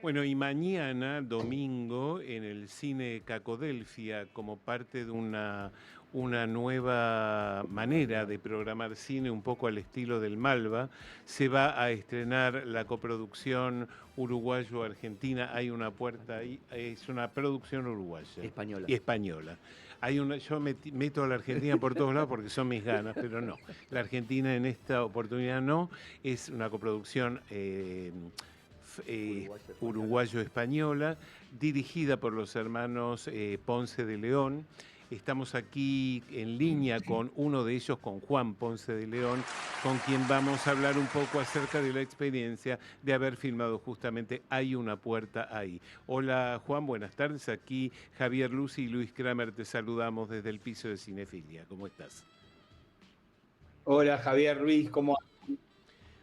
Bueno, y mañana, domingo, en el Cine Cacodelfia, como parte de una nueva manera de programar cine, un poco al estilo del Malva, se va a estrenar la coproducción uruguayo-argentina. Hay una puerta ahí, es una producción uruguaya Española. y española. Yo meto a la Argentina por todos lados porque son mis ganas, pero no. La Argentina en esta oportunidad no, es una coproducción Uruguaya española. uruguayo-española, dirigida por los hermanos Ponce de León. Estamos aquí en línea con uno de ellos, con Juan Ponce de León, con quien vamos a hablar un poco acerca de la experiencia de haber filmado justamente Hay una puerta ahí. Hola Juan, buenas tardes. Aquí Javier Lucy y Luis Kramer te saludamos desde el piso de Cinefilia. ¿Cómo estás? Hola Javier Ruiz, ¿cómo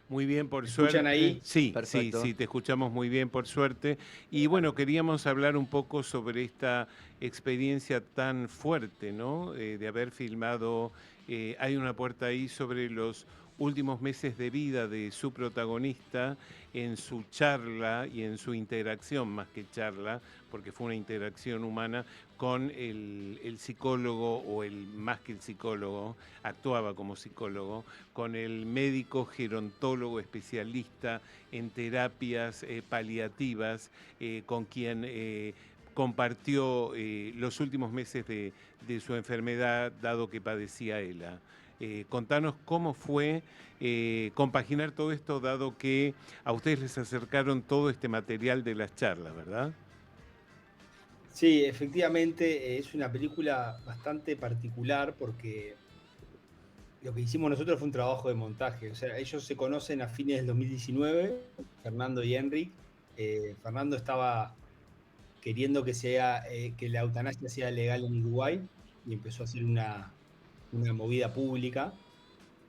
Muy bien, por me escuchan suerte. ahí? Sí, sí, Perfecto. sí, te escuchamos muy bien, por suerte. Y bueno, queríamos hablar un poco sobre esta experiencia tan fuerte, ¿no? De haber filmado Hay una puerta ahí sobre los últimos meses de vida de su protagonista en su charla y en su interacción, más que charla, porque fue una interacción humana con el psicólogo o más que el psicólogo, actuaba como psicólogo, con el médico gerontólogo especialista en terapias paliativas, con quien compartió los últimos meses de su enfermedad, dado que padecía ELA. Contanos cómo fue compaginar todo esto, dado que a ustedes les acercaron todo este material de las charlas, ¿verdad? Sí, efectivamente es una película bastante particular porque lo que hicimos nosotros fue un trabajo de montaje. O sea, ellos se conocen a fines del 2019, Fernando y Enric. Fernando estaba queriendo que la eutanasia sea legal en Uruguay y empezó a hacer una movida pública.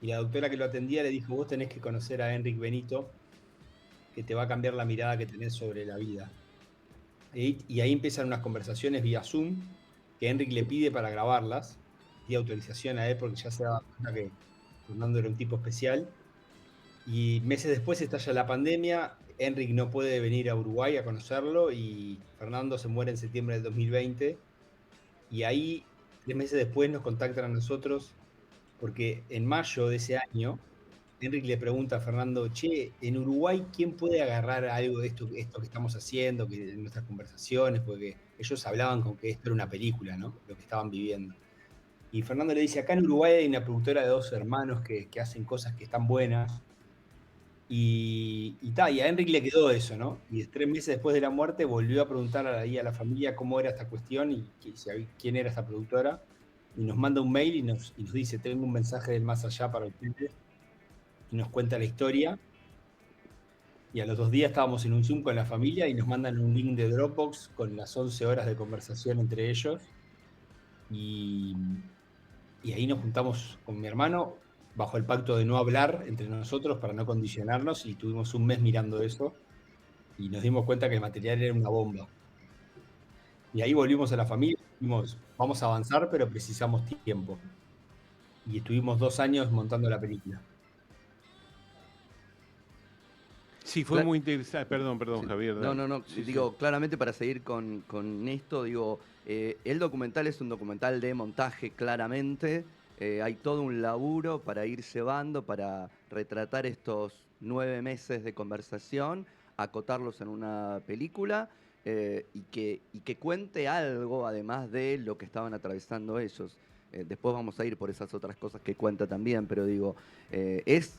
Y la doctora que lo atendía le dijo, vos tenés que conocer a Enric Benito, que te va a cambiar la mirada que tenés sobre la vida. Y ahí empiezan unas conversaciones vía Zoom que Enric le pide para grabarlas, pide autorización a él porque ya se daba cuenta que Fernando era un tipo especial. Y meses después estalla la pandemia, Enric no puede venir a Uruguay a conocerlo y Fernando se muere en septiembre del 2020. Y ahí, 3 meses después, nos contactan a nosotros porque en mayo de ese año Enric le pregunta a Fernando, che, en Uruguay, ¿quién puede agarrar algo de esto que estamos haciendo, de nuestras conversaciones? Porque ellos hablaban con que esto era una película, ¿no? Lo que estaban viviendo. Y Fernando le dice, acá en Uruguay hay una productora de dos hermanos que hacen cosas que están buenas. Y a Enric le quedó eso, ¿no? Y 3 meses después de la muerte volvió a preguntar ahí a la familia cómo era esta cuestión y quién era esta productora. Y nos manda un mail y nos dice, tengo un mensaje del más allá para ustedes. Y nos cuenta la historia. Y a los 2 días estábamos en un Zoom con la familia y nos mandan un link de Dropbox con las 11 horas de conversación entre ellos. Y, y ahí nos juntamos con mi hermano bajo el pacto de no hablar entre nosotros para no condicionarnos y tuvimos un mes mirando eso y nos dimos cuenta que el material era una bomba. Y ahí volvimos a la familia y dijimos, vamos a avanzar, pero precisamos tiempo. Y estuvimos 2 años montando la película. Sí, fue Cla- muy interesante. Perdón, perdón, sí. Javier, No, dale. no, no. Sí, sí. Digo, claramente para seguir con esto, digo, el documental es un documental de montaje, claramente. Hay todo un laburo para ir llevando, para retratar estos 9 meses de conversación, acotarlos en una película y que cuente algo además de lo que estaban atravesando ellos. Después vamos a ir por esas otras cosas que cuenta también, pero digo, es,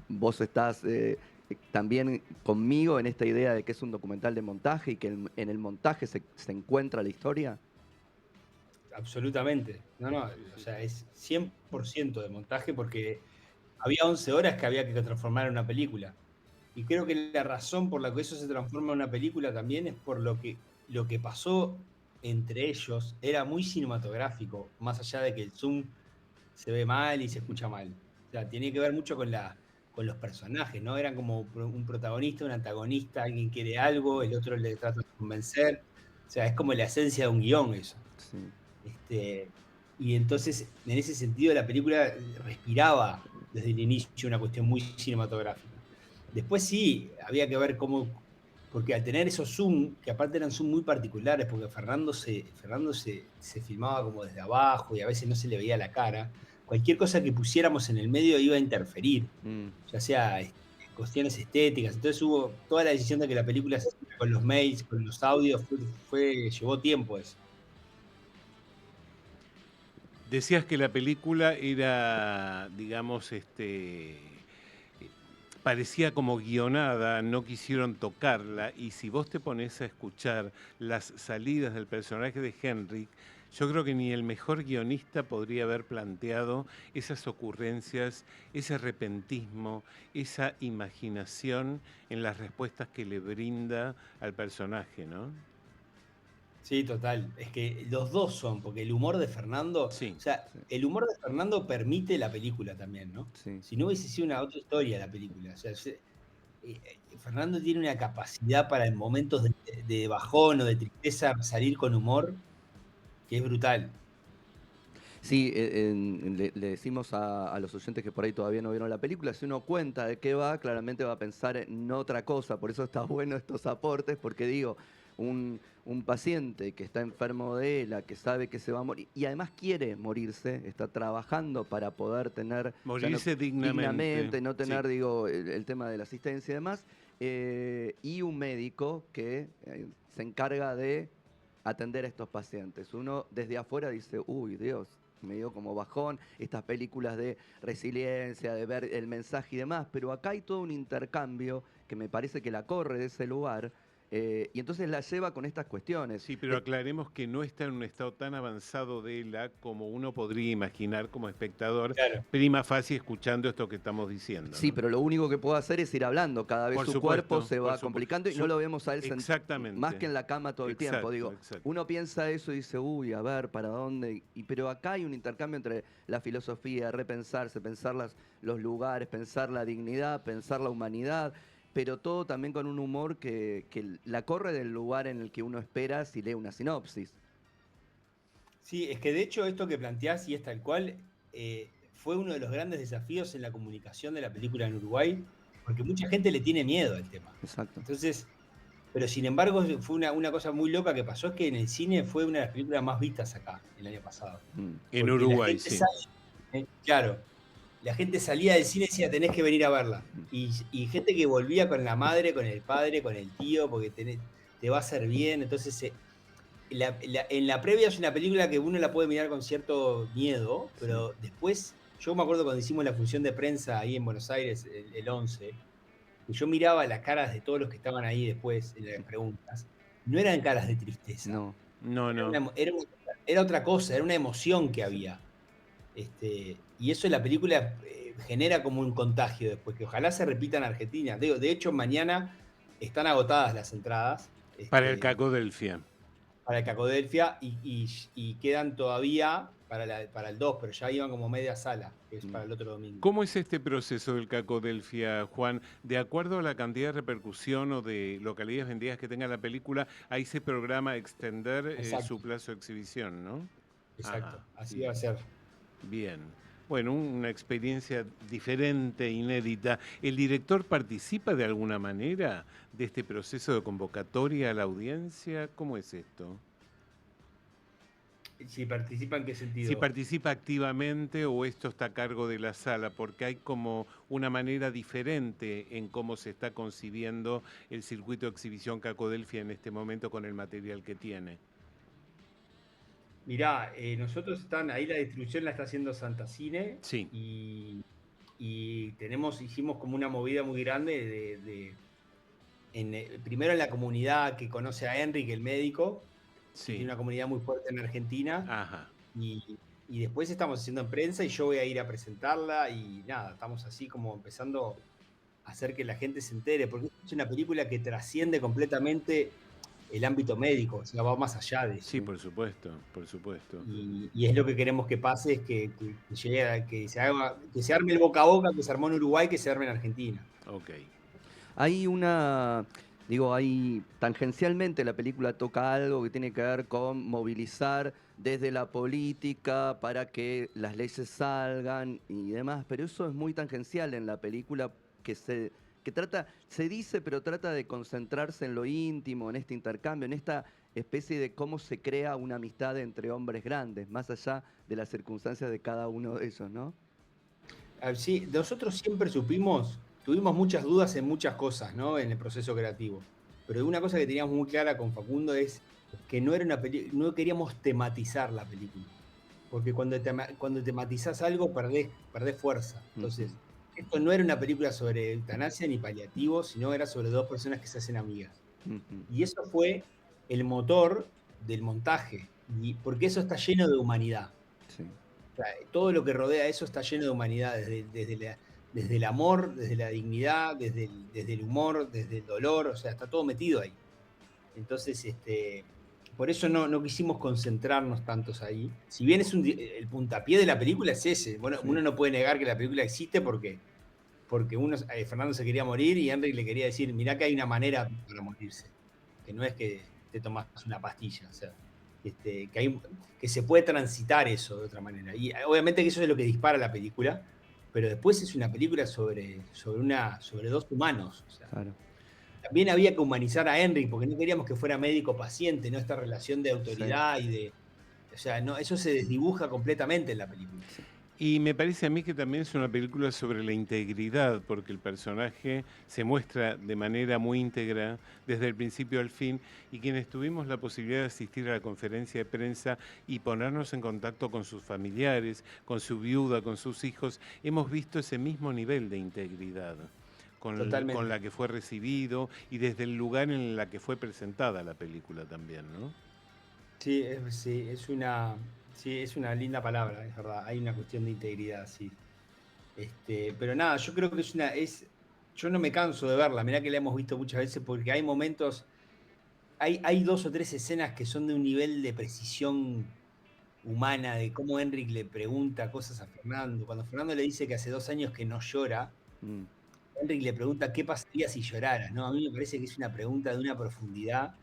vos estás también conmigo en esta idea de que es un documental de montaje y que en el montaje se encuentra la historia. Absolutamente. No, no, Sí, o sí, sea, sí. es 100% de montaje porque había 11 horas que había que transformar en una película. Y creo que la razón por la que eso se transforma en una película también es por lo que pasó entre ellos era muy cinematográfico, más allá de que el Zoom se ve mal y se escucha mal. O sea, tiene que ver mucho con los personajes, ¿no? Eran como un protagonista, un antagonista, alguien quiere algo, el otro le trata de convencer. O sea, es como la esencia de un guión eso. Sí. Este, y entonces, en ese sentido, la película respiraba desde el inicio una cuestión muy cinematográfica. Después sí, había que ver porque al tener esos zoom, que aparte eran zoom muy particulares, porque Fernando se filmaba como desde abajo y a veces no se le veía la cara, cualquier cosa que pusiéramos en el medio iba a interferir, Mm. ya sea cuestiones estéticas. Entonces hubo toda la decisión de que la película se hiciera con los mails, con los audios, llevó tiempo eso. Decías que la película era, digamos, parecía como guionada, no quisieron tocarla, y si vos te pones a escuchar las salidas del personaje de Henrik, yo creo que ni el mejor guionista podría haber planteado esas ocurrencias, ese repentismo, esa imaginación en las respuestas que le brinda al personaje, ¿no? Sí, total. Es que los dos son, porque el humor de Fernando, Sí. o sea, Sí, el humor de Fernando permite la película también, ¿no? sí. Si no hubiese sido una otra historia la película. O sea, Fernando tiene una capacidad para en momentos de bajón o de tristeza salir con humor que es brutal. Sí, le decimos a los oyentes que por ahí todavía no vieron la película, si uno cuenta de qué va, claramente va a pensar en otra cosa, por eso está bueno estos aportes, porque digo, un paciente que está enfermo de ELA, que sabe que se va a morir, y además quiere morirse, está trabajando para poder tener, ya no, Morirse dignamente, dignamente, no sí. tener, digo, el tema de la asistencia y demás, y un médico que se encarga de atender a estos pacientes. Uno desde afuera dice, uy, Dios, me dio como bajón estas películas de resiliencia, de ver el mensaje y demás, pero acá hay todo un intercambio que me parece que la corre de ese lugar y entonces la lleva con estas cuestiones. Sí, pero aclaremos que no está en un estado tan avanzado de ELA como uno podría imaginar como espectador, Claro. prima facie escuchando esto que estamos diciendo, Sí, ¿no? pero lo único que puedo hacer es ir hablando. Cada vez Por su cuerpo supuesto, se por va supuesto. complicando y no lo vemos a él más que Exactamente. en la cama todo el tiempo. Exacto, Digo, exacto. uno piensa eso y dice, uy, a ver, ¿para dónde? Pero acá hay un intercambio entre la filosofía, repensarse, pensar los lugares, pensar la dignidad, pensar la humanidad, pero todo también con un humor que la corre del lugar en el que uno espera si lee una sinopsis. Sí, es que de hecho esto que planteás y es tal cual, fue uno de los grandes desafíos en la comunicación de la película en Uruguay, porque mucha gente le tiene miedo al tema. Exacto. Entonces, pero sin embargo fue una cosa muy loca que pasó, es que en el cine fue una de las películas más vistas acá el año pasado. Mm. En Porque la Uruguay, gente sí. sale, claro, la gente salía del cine y decía, tenés que venir a verla. Y gente que volvía con la madre, con el padre, con el tío, porque te va a hacer bien. Entonces, en la previa es una película que uno la puede mirar con cierto miedo, Sí. pero después, yo me acuerdo cuando hicimos la función de prensa ahí en Buenos Aires, el 11, y yo miraba las caras de todos los que estaban ahí después en las preguntas. No eran caras de tristeza, No. No, era, no. era otra cosa, era una emoción que Sí. había. Y eso en la película genera como un contagio después, que ojalá se repita en Argentina. De hecho, mañana están agotadas las entradas Para el Cacodelfia. para el Cacodelfia y quedan todavía para el 2, pero ya iban como media sala, que es Mm. para el otro domingo. ¿Cómo es este proceso del Cacodelfia, Juan? De acuerdo a la cantidad de repercusión o de localidades vendidas que tenga la película, ahí se programa extender su Exacto, plazo de exhibición, ¿no? exacto, Ajá, así va bien, a ser. bien. Bueno, una experiencia diferente, inédita. ¿El director participa de alguna manera de este proceso de convocatoria a la audiencia? ¿Cómo es esto? Si participa, ¿en qué Si sentido? participa activamente o esto está a cargo de la sala, porque hay como una manera diferente en cómo se está concibiendo el circuito de exhibición Cacodelfia en este momento con el material que tiene. Mirá, nosotros ahí la distribución la está haciendo Santa Cine Sí, y hicimos como una movida muy grande primero en la comunidad que conoce a Enrique, el médico, que sí, tiene una comunidad muy fuerte en Argentina, ajá. y después estamos haciendo en prensa y yo voy a ir a presentarla y nada, estamos así como empezando a hacer que la gente se entere, porque es una película que trasciende completamente el ámbito médico, o sea, va más allá de eso. Sí, Sí. por supuesto, por supuesto. Y es lo que queremos que pase, es que llegue que se arme el boca a boca que se armó en Uruguay, que se arme en Argentina. Ok. Hay hay tangencialmente la película toca algo que tiene que ver con movilizar desde la política para que las leyes salgan y demás, pero eso es muy tangencial en la película que que trata, se dice, pero trata de concentrarse en lo íntimo, en este intercambio, en esta especie de cómo se crea una amistad entre hombres grandes, más allá de las circunstancias de cada uno de ellos, ¿no? Sí, nosotros siempre supimos, tuvimos muchas dudas en muchas cosas, ¿no? En el proceso creativo. Pero una cosa que teníamos muy clara con Facundo es que no era una no queríamos tematizar la película. Porque cuando tematizás algo perdés fuerza. Ujú, Entonces, esto no era una película sobre eutanasia ni paliativos, sino era sobre dos personas que se hacen amigas. ujú, Y eso fue el motor del montaje, y porque eso está lleno de humanidad. sí, O sea, todo lo que rodea eso está lleno de humanidad, desde el amor, desde la dignidad, desde el humor, desde el dolor, o sea, está todo metido ahí. Entonces, por eso no quisimos concentrarnos tantos ahí. Si bien el puntapié de la película es ese, bueno, sí. uno no puede negar que la película existe porque Fernando se quería morir y Henry le quería decir, mirá que hay una manera para morirse, que no es que te tomas una pastilla, o sea, que se puede transitar eso de otra manera. Y obviamente que eso es lo que dispara la película, pero después es una película sobre dos humanos, o sea, Claro. también había que humanizar a Henry, porque no queríamos que fuera médico-paciente, ¿no? Esta relación de Sí, autoridad o sea, no, eso se desdibuja completamente en la película. sí, Y me parece a mí que también es una película sobre la integridad, porque el personaje se muestra de manera muy íntegra desde el principio al fin, y quienes tuvimos la posibilidad de asistir a la conferencia de prensa y ponernos en contacto con sus familiares, con su viuda, con sus hijos, hemos visto ese mismo nivel de integridad con Totalmente. la que fue recibido y desde el lugar en la que fue presentada la película también, ¿no? Sí, sí, es una linda palabra, es verdad. Hay una cuestión de integridad, sí. Pero nada, yo creo que yo no me canso de verla, mirá que la hemos visto muchas veces porque hay momentos, hay dos o tres escenas que son de un nivel de precisión humana, de cómo Enric le pregunta cosas a Fernando. Cuando Fernando le dice que hace 2 años que no llora, mm, Enric le pregunta qué pasaría si lloraras, ¿no? A mí me parece que es una pregunta de una profundidad,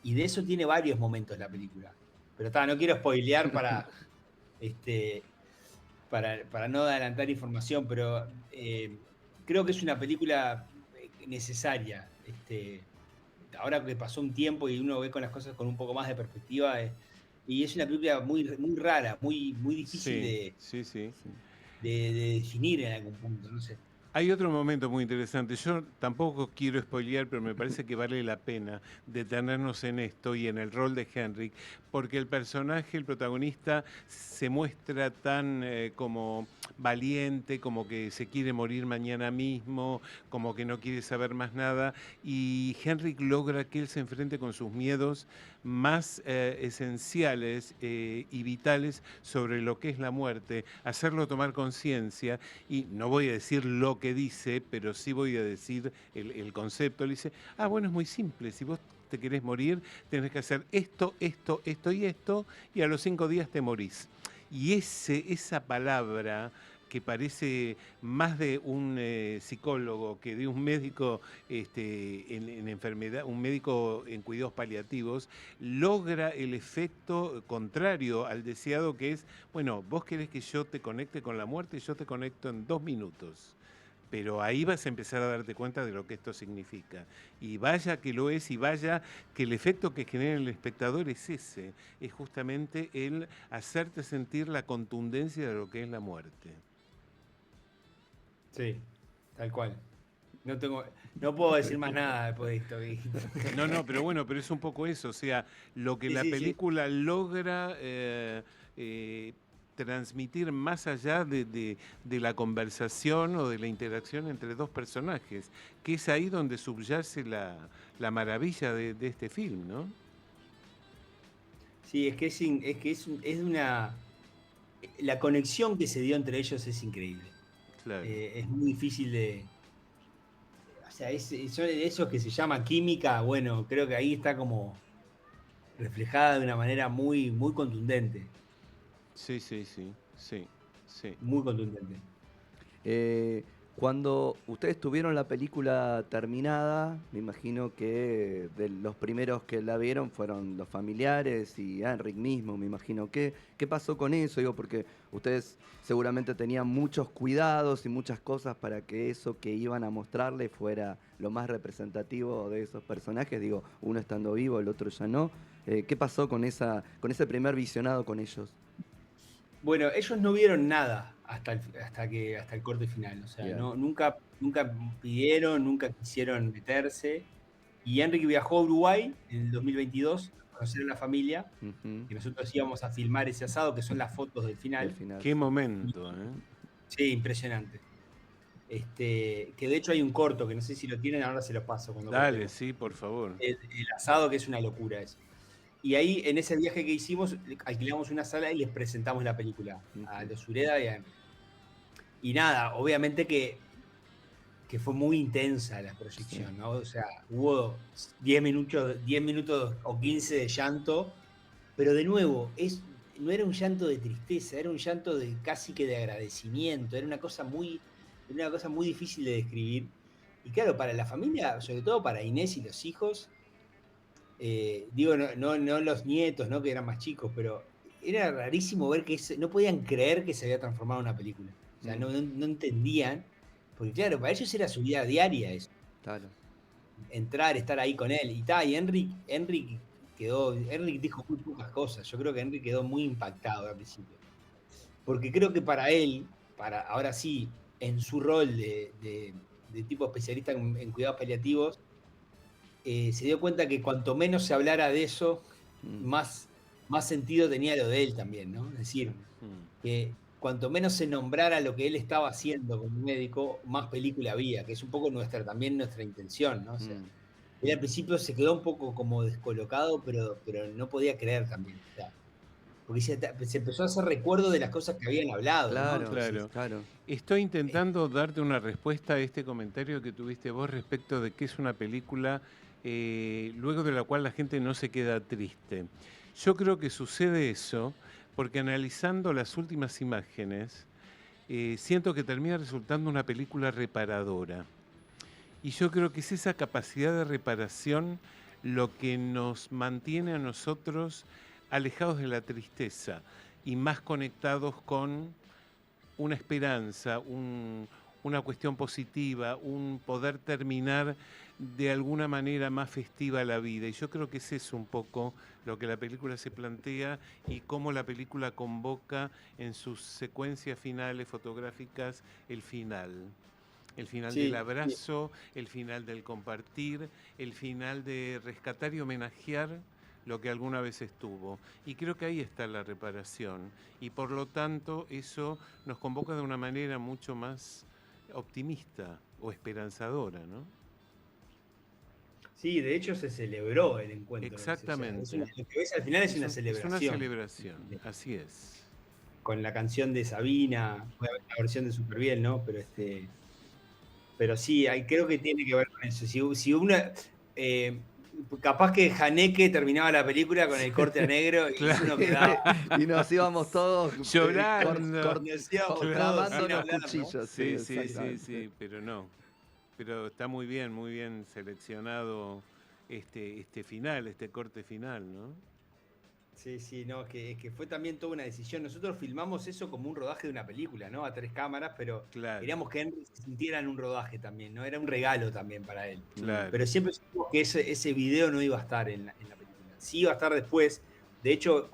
y de eso tiene varios momentos la película. Pero no quiero spoilear este, para no adelantar información, pero creo que es una película necesaria. Ahora que pasó un tiempo y uno ve con las cosas con un poco más de perspectiva, y es una película muy rara, muy difícil Sí, sí, sí. sí, de definir en algún punto, no sé. Hay otro momento muy interesante. Yo tampoco quiero spoilear, pero me parece que vale la pena detenernos en esto y en el rol de Henrik, porque el personaje, el protagonista, se muestra tan como valiente, como que se quiere morir mañana mismo, como que no quiere saber más nada, y Henrik logra que él se enfrente con sus miedos más esenciales y vitales sobre lo que es la muerte, hacerlo tomar conciencia y no voy a decir lo que dice, pero sí voy a decir el concepto. Le dice, ah, bueno, es muy simple, si vos te querés morir, tenés que hacer esto, esto, esto y a los 5 días te morís. Y esa palabra que parece más de un psicólogo que de un médico en enfermedad, un médico en cuidados paliativos, logra el efecto contrario al deseado que es, bueno, vos querés que yo te conecte con la muerte, yo te conecto en 2 minutos. Pero ahí vas a empezar a darte cuenta de lo que esto significa. Y vaya que lo es, y vaya que el efecto que genera el espectador es ese, es justamente el hacerte sentir la contundencia de lo que es la muerte. Sí, tal cual. No puedo decir más nada después de esto que dijiste. No, no, pero bueno, pero es un poco eso, o sea, lo que Sí, la sí, sí. película logra eh, transmitir más allá de la conversación o de la interacción entre dos personajes, que es ahí donde subyace la maravilla de este film, ¿no? Sí, es una. La conexión que se dio entre ellos es increíble. Claro. Es muy difícil o sea, son esos que se llama química, bueno, creo que ahí está como reflejada de una manera muy contundente. Sí, sí, sí, sí, sí. Muy contundente. Cuando ustedes tuvieron la película terminada, me imagino que de los primeros que la vieron fueron los familiares y Enric mismo, me imagino. ¿Qué pasó con eso? Digo, porque ustedes seguramente tenían muchos cuidados y muchas cosas para que eso que iban a mostrarle fuera lo más representativo de esos personajes. Digo, uno estando vivo, el otro ya no. ¿Qué pasó con ese primer visionado con ellos? Bueno, ellos no vieron nada hasta el corte final. O sea, Bien. nunca pidieron, nunca quisieron meterse. Y Enrique viajó a Uruguay en el 2022 a conocer a la familia, Ujú. que nosotros íbamos a filmar ese asado, que son las fotos del Del final. final. Qué momento, ¿eh? Sí, impresionante. Que de hecho hay un corto, que no sé si lo tienen, ahora se lo paso cuando Dale, cortemos. sí, por favor. El asado, que es una locura eso. Y ahí, en ese viaje que hicimos, alquilamos una sala y les presentamos la película a Ujú. los Sureda y a Enrique. Y nada, obviamente que fue muy intensa la proyección, Sí. ¿no? O sea, hubo 10 minutos o 15 de llanto, pero de nuevo, no era un llanto de tristeza, era un llanto de casi que de agradecimiento, era una cosa muy difícil de describir. Y claro, para la familia, sobre todo para Inés y los hijos, digo, no los nietos, ¿no? Que eran más chicos, pero era rarísimo ver que no podían creer que se había transformado en una película. O sea, Mm, no entendían, porque claro, para ellos era su vida diaria eso, claro. entrar, estar ahí con él. Y Enric dijo muy pocas cosas. Yo creo que Enric quedó muy impactado al principio. Porque creo que para él, ahora sí, en su rol de tipo especialista en cuidados paliativos, se dio cuenta que cuanto menos se hablara de eso, Mm, más sentido tenía lo de él también, ¿no? Es decir, claro. Mm. que cuanto menos se nombrara lo que él estaba haciendo como médico, más película había, que es un poco también nuestra intención, ¿no? O sea, Mm, él al principio se quedó un poco como descolocado, pero no podía creer también. O sea, porque se empezó a hacer recuerdo de las cosas que habían hablado, ¿no? claro, Entonces, Claro. claro. Estoy intentando darte una respuesta a este comentario que tuviste vos respecto de que es una película luego de la cual la gente no se queda triste. Yo creo que sucede eso porque analizando las últimas imágenes, siento que termina resultando una película reparadora. Y yo creo que es esa capacidad de reparación lo que nos mantiene a nosotros alejados de la tristeza y más conectados con una esperanza, una cuestión positiva, un poder terminar de alguna manera más festiva la vida. Y yo creo que ese es un poco lo que la película se plantea y cómo la película convoca en sus secuencias finales fotográficas el final. El final del sí, sí. abrazo, el final del compartir, el final de rescatar y homenajear lo que alguna vez estuvo. Y creo que ahí está la reparación. Y por lo tanto eso nos convoca de una manera mucho más optimista o esperanzadora, ¿no? Sí, de hecho se celebró el encuentro ese. O sea, Exactamente. lo que ves al final es una Es una celebración. celebración, así es. Con la canción de Sabina, obviamente la versión de Superbiel, ¿no? Pero sí, creo que tiene que ver con eso. Si uno, eh, capaz que Haneke terminaba la película con el corte a negro y Claro. uno quedaba Y nos íbamos todos Llorando. nos íbamos todos clavando sin los hablar, ¿no? cuchillos. Sí, sí, sí, exactamente. sí, pero no. Pero está muy bien seleccionado este final, este corte final, ¿no? Sí, sí, no, es que fue también toda una decisión. Nosotros filmamos eso como un rodaje de una película, ¿no? A 3 cámaras, pero Claro, queríamos que Henry se sintiera en un rodaje también, ¿no? Era un regalo también para él. claro. Pero siempre supimos que ese video no iba a estar en la película. Sí iba a estar después. De hecho,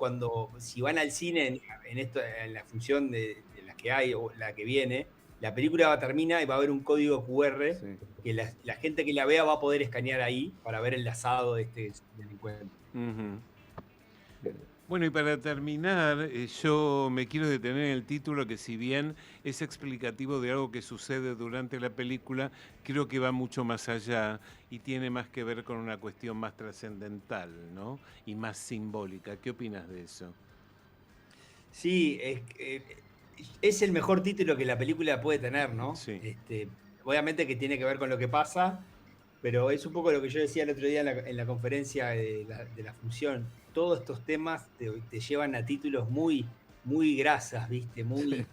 si van al cine en la función de la que hay o la que viene, la película termina y va a haber un código QR Sí. que la gente que la vea va a poder escanear ahí para ver el enlazado del encuentro. Ujú. Bien. Bueno, y para terminar, yo me quiero detener en el título que si bien es explicativo de algo que sucede durante la película, creo que va mucho más allá y tiene más que ver con una cuestión más trascendental, ¿no? Y más simbólica. ¿Qué opinas de eso? Sí, es el mejor título que la película puede tener, ¿no? Sí. Obviamente que tiene que ver con lo que pasa, pero es un poco lo que yo decía el otro día en la conferencia de la función. Todos estos temas te llevan a títulos muy muy grasas, ¿viste? Muy,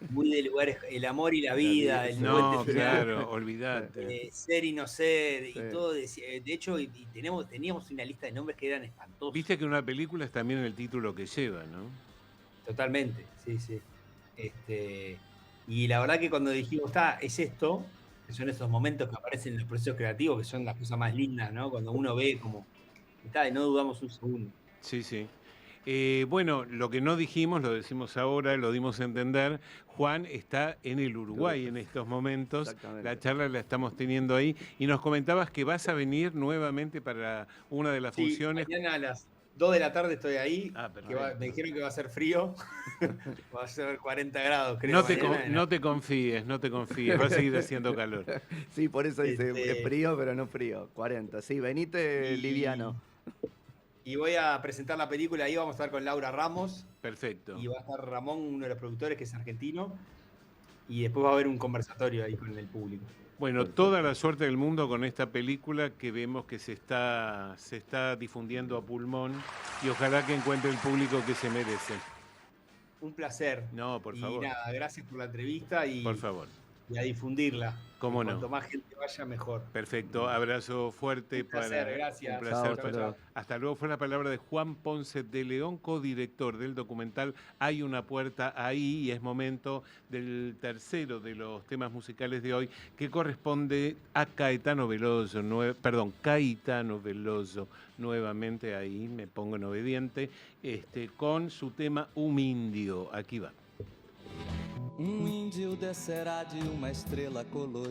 muy de lugares, el amor y la La vida, vida, el sí. puente No, final, claro, olvídate. ser y no ser, y Sí. todo. De hecho, y teníamos una lista de nombres que eran espantosos. Viste que una película es también el título que lleva, ¿no? Totalmente, sí, sí. Y la verdad que cuando dijimos, está, es esto, que son esos momentos que aparecen en los procesos creativos, que son las cosas más lindas, ¿no? Cuando uno ve como, está, y no dudamos un segundo. Sí, sí. Bueno, lo que no dijimos, lo decimos ahora, lo dimos a entender. Juan está en el Uruguay en estos momentos. La Exactamente. charla la estamos teniendo ahí. Y nos comentabas que vas a venir nuevamente para una de las Sí, funciones. mañana a las 2 de la tarde estoy ahí, Ah, me perfecto. dijeron que va a ser frío, va a ser 40 grados, creo, No te, mañana. no te confíes, no te confíes, va a seguir haciendo calor. Sí, por eso dice, es Este, frío, pero no frío. 40. Sí, venite y, liviano. y voy a presentar la película, ahí vamos a estar con Laura Ramos, Perfecto. y va a estar Ramón, uno de los productores, que es argentino, y después va a haber un conversatorio ahí con el público. Bueno, toda la suerte del mundo con esta película que vemos que se está difundiendo a pulmón y ojalá que encuentre el público que se merece. Un placer. No, por Y favor, nada, gracias por la entrevista por favor. y a difundirla. ¿Cómo Y no? cuanto más gente vaya, mejor. Perfecto, abrazo fuerte Un placer, para gracias. un Chao, placer. hasta luego. Hasta luego. Fue la palabra de Juan Ponce de León, codirector del documental Hay una puerta ahí, y es momento del tercero de los temas musicales de hoy, que corresponde a Caetano Veloso, Caetano Veloso, nuevamente ahí me pongo en obediente, con su tema Indio. Aquí va. Índio descerá de uma estrela colorida.